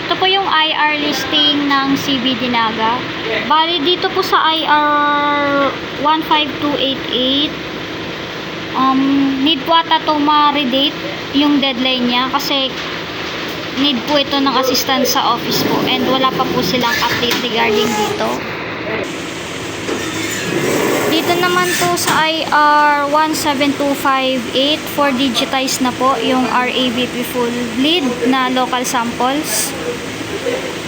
Ito po yung IR listing ng CB Dinaga. Bali dito po sa IR 15288, need po ata to ma-redate yung deadline niya kasi need po ito ng assistance sa office po and wala pa po silang update regarding dito. Dito naman po sa IR 17258 for digitize na po yung RAVP full bleed na local samples.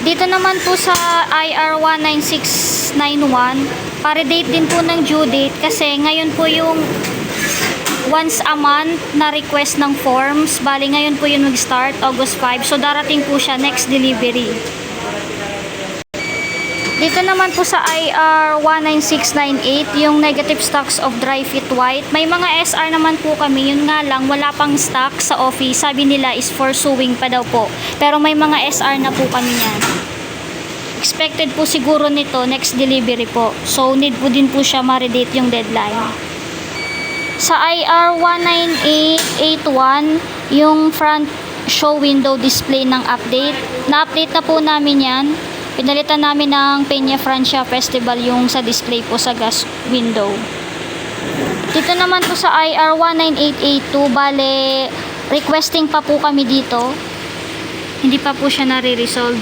Dito naman po sa IR 19691, pa-redate din po ng due date kasi ngayon po yung once a month na request ng forms. Bali ngayon po yung mag-start, August 5. So darating po siya next delivery. Dito naman po sa IR 19698, yung negative stocks of dry fit white. May mga SR naman po kami, yun nga lang, wala pang stock sa office. Sabi nila is for sewing pa daw po. Pero may mga SR na po kami yan. Expected po siguro nito next delivery po. So need po din po siya ma-redate yung deadline. Sa IR 19881, yung front show window display ng update. Na-update na po namin yan. Pinalitan namin ng Peña Francia Festival yung sa display po sa gas window. Dito naman po sa IR 19882, bale requesting pa po kami dito. Hindi pa po siya nare-resolve.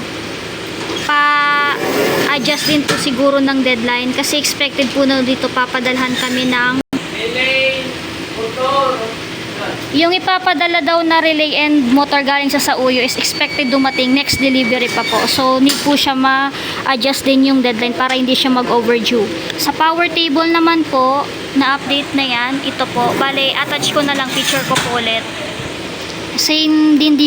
Pa-adjust din po siguro ng deadline kasi expected po na dito papadalhan kami ng yung ipapadala daw na relay and motor galing sa Sauyo is expected dumating next delivery pa po. So need po siya ma-adjust din yung deadline para hindi siya mag-overdue. Sa power table naman po, na-update na yan. Ito po. Bale, attach ko na lang picture ko po ulit. Same din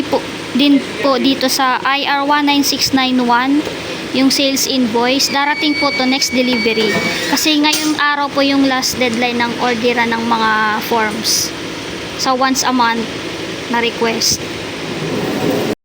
po dito sa IR 19691, yung sales invoice. Darating po to next delivery. Kasi ngayong araw po yung last deadline ng orderan ng mga forms. So once a month na request.